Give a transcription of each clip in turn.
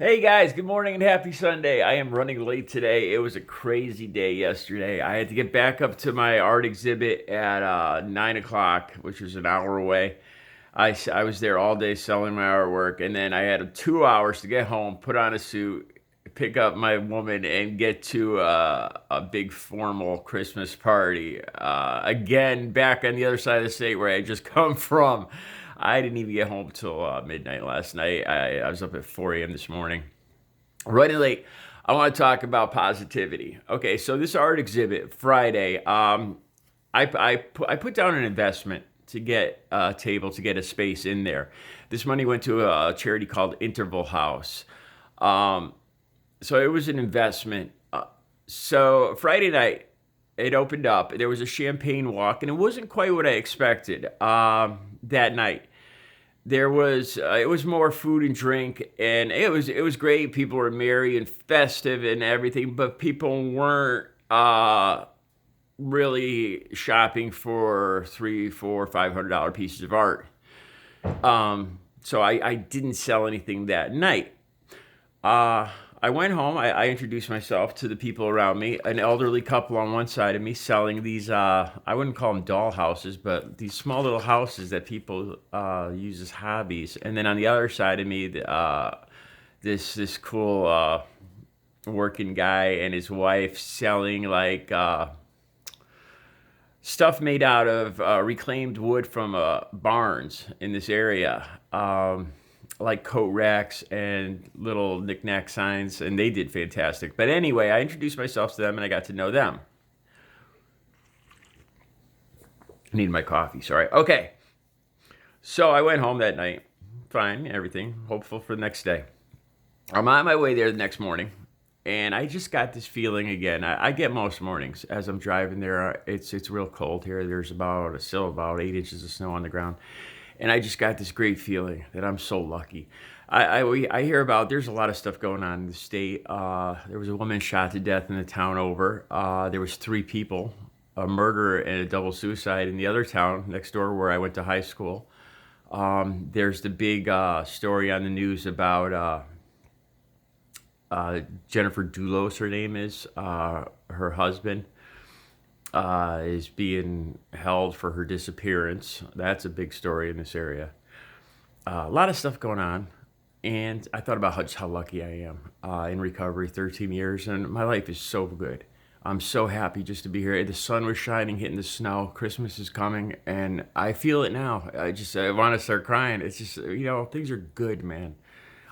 Hey guys, good morning and happy Sunday. I am running late today. It was a crazy day yesterday. I had to get back up to my art exhibit at 9 o'clock, which was an hour away. I was there all day selling my artwork, and then I had 2 hours to get home, put on a suit, pick up my woman, and get to a big formal Christmas party. Again, back on the other side of the state where I had just come from. I didn't even get home till midnight last night. I was up at 4 a.m. this morning. Running late. I want to talk about positivity. Okay, so this art exhibit Friday. I put down an investment to get a table, to get a space in there. This money went to a charity called Interval House. Um, so it was an investment. So Friday night, it opened up. There was a champagne walk, and it wasn't quite what I expected that night. There was it was more food and drink, and it was great. People were merry and festive and everything, but people weren't really shopping for three, four, $500 pieces of art. So I didn't sell anything that night. Uh, I went home. I introduced myself to the people around me. An elderly couple on one side of me selling these, I wouldn't call them doll houses, but these small little houses that people use as hobbies. And then on the other side of me, this cool working guy and his wife selling like stuff made out of reclaimed wood from barns in this area, like coat racks and little knickknack signs, and they did fantastic. But anyway, I introduced myself to them and I got to know them. I need my coffee, sorry. Okay, so I went home that night, fine, everything, hopeful for the next day. I'm on my way there the next morning, and I just got this feeling again. I get most mornings as I'm driving there. It's real cold here. There's still about 8 inches of snow on the ground, and I just got this great feeling that I'm so lucky. I hear about there's a lot of stuff going on in the state. There was a woman shot to death in the town over. There was three people, a murder and a double suicide in the other town next door where I went to high school. There's the big story on the news about Jennifer Dulos, her name is. Her husband is being held for her disappearance. That's a big story in this area. A lot of stuff going on. And I thought about just how lucky I am in recovery, 13 years, and my life is so good. I'm so happy just to be here. The sun was shining, hitting the snow. Christmas is coming, and I feel it now. I want to start crying. It's just, things are good, man.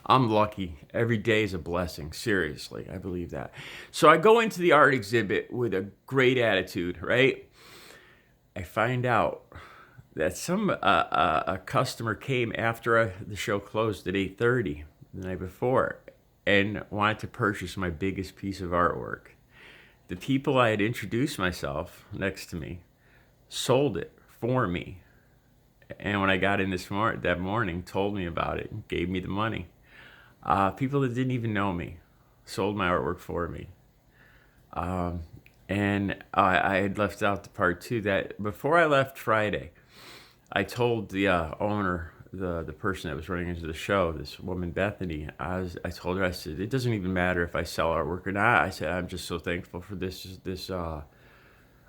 I'm lucky. Every day is a blessing. Seriously, I believe that. So I go into the art exhibit with a great attitude, right? I find out that a customer came after the show closed at 8:30 the night before and wanted to purchase my biggest piece of artwork. The people I had introduced myself next to me sold it for me, and when I got in that morning, told me about it, and gave me the money. People that didn't even know me sold my artwork for me. And I had left out the part too that before I left Friday, I told the owner, the person that was running into the show, this woman Bethany. I told her, I said, it doesn't even matter if I sell artwork or not. I said, I'm just so thankful for this.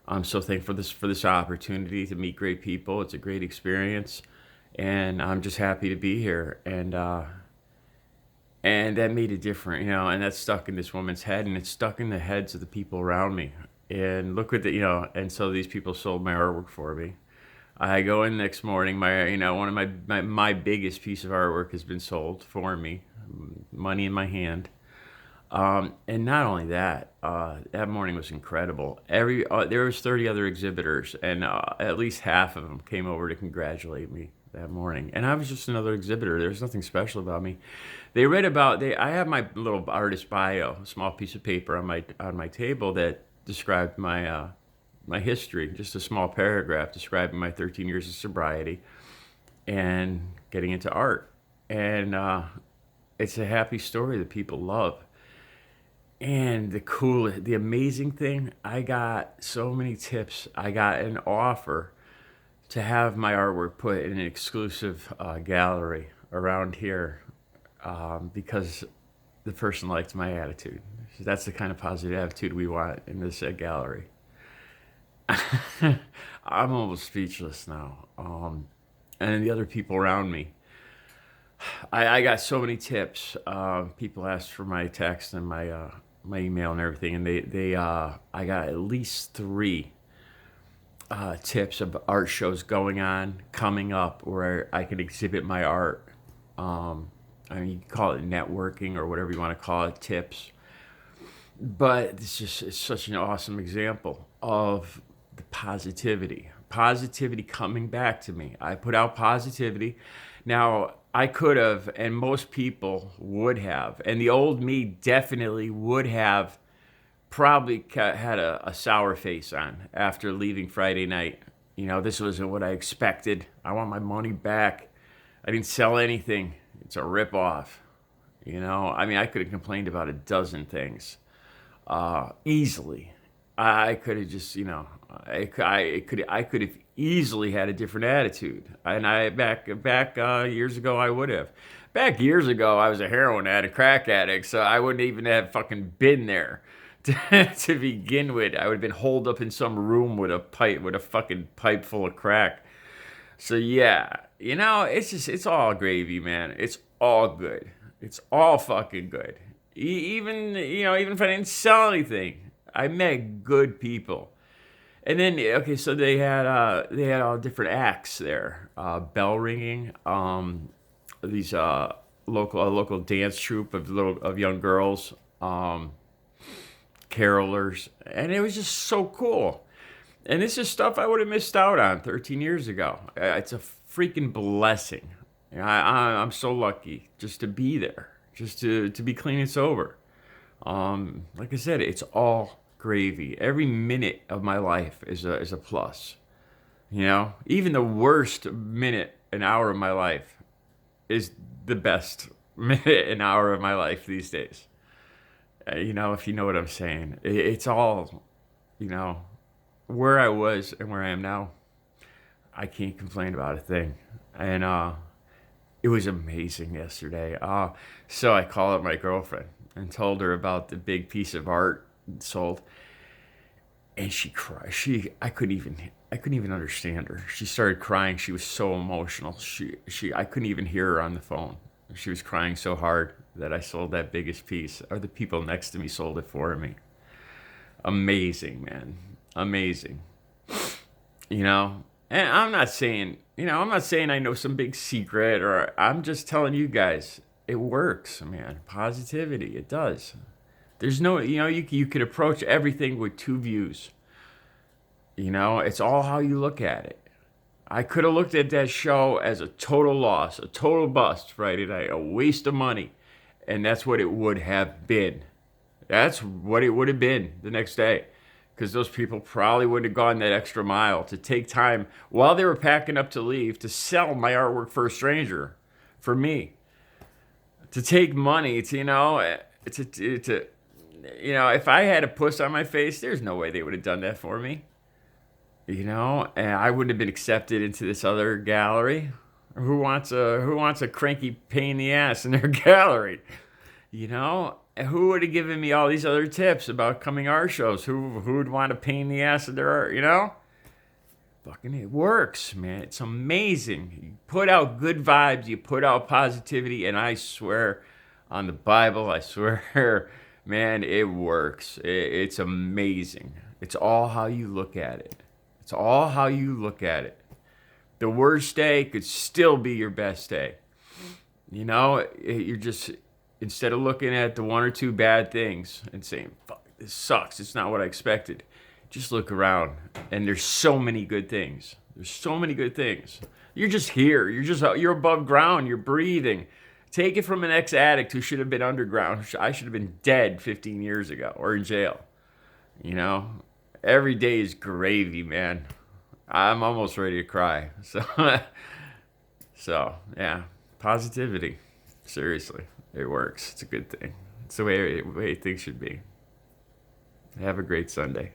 I'm so thankful for this opportunity to meet great people. It's a great experience, and I'm just happy to be here. And that made it different, and that's stuck in this woman's head, and it's stuck in the heads of the people around me. And look what and so these people sold my artwork for me. I go in next morning, one of my biggest piece of artwork has been sold for me, money in my hand. And not only that, that morning was incredible. There was 30 other exhibitors, and at least half of them came over to congratulate me that morning. And I was just another exhibitor. There was nothing special about me. They read about I have my little artist bio, a small piece of paper on my table that described my history, just a small paragraph describing my 13 years of sobriety and getting into art. And it's a happy story that people love. And the amazing thing, I got so many tips. I got an offer to have my artwork put in an exclusive gallery around here because the person liked my attitude. That's the kind of positive attitude we want in this gallery. I'm almost speechless now. And the other people around me. I got so many tips. People asked for my text and my email and everything, and I got at least three tips of art shows going on, coming up, where I could exhibit my art. I mean, you can call it networking or whatever you want to call it, tips. But it's such an awesome example of the positivity coming back to me. I put out positivity. Now, I could have, and most people would have, and the old me definitely would have probably had a sour face on after leaving Friday night. This wasn't what I expected. I want my money back. I didn't sell anything. It's a rip-off. I mean, I could have complained about a dozen things easily. I could have just, I could have easily had a different attitude. And back years ago, I would have. Back years ago, I was a heroin addict, crack addict, so I wouldn't even have fucking been there to begin with. I would have been holed up in some room with a fucking pipe full of crack. So yeah, it's all gravy, man. It's all good. It's all fucking good. Even if I didn't sell anything, I met good people. And then, okay, so they had all different acts there, bell ringing, these local dance troupe of young girls, carolers, and it was just so cool. And this is stuff I would have missed out on 13 years ago. It's a freaking blessing. I'm so lucky just to be there, just to be clean and sober. Like I said, it's all gravy. Every minute of my life is a plus. Even the worst minute, an hour of my life is the best minute, an hour of my life these days. If you know what I'm saying. It's all, where I was and where I am now. I can't complain about a thing. And it was amazing yesterday. So I called up my girlfriend and told her about the big piece of art sold. And she cried. I couldn't even understand her. She started crying. She was so emotional. I couldn't even hear her on the phone. She was crying so hard that I sold that biggest piece, or the people next to me sold it for me. Amazing, man. Amazing. And I'm not saying I know some big secret, or I'm just telling you guys, it works, man. Positivity, it does. There's no, you could approach everything with two views. It's all how you look at it. I could have looked at that show as a total loss, a total bust Friday night, a waste of money. And that's what it would have been. That's what it would have been the next day. Because those people probably would have gone that extra mile to take time while they were packing up to leave to sell my artwork for a stranger, for me. To take money, if I had a puss on my face, there's no way they would have done that for me. And I wouldn't have been accepted into this other gallery. Who wants a cranky pain in the ass in their gallery? And who would have given me all these other tips about coming art shows? Who would want a pain in the ass in their art? Fucking it works, man. It's amazing. You put out good vibes, you put out positivity, and I swear on the Bible, I swear, man, it works. It's amazing. It's all how you look at it. It's all how you look at it. The worst day could still be your best day. You're just, instead of looking at the one or two bad things and saying, fuck, this sucks, it's not what I expected, just look around, and there's so many good things. There's so many good things. You're just here. You're above ground. You're breathing. Take it from an ex-addict who should have been underground. I should have been dead 15 years ago or in jail. Every day is gravy, man. I'm almost ready to cry. So yeah, positivity. Seriously, it works. It's a good thing. It's the way things should be. Have a great Sunday.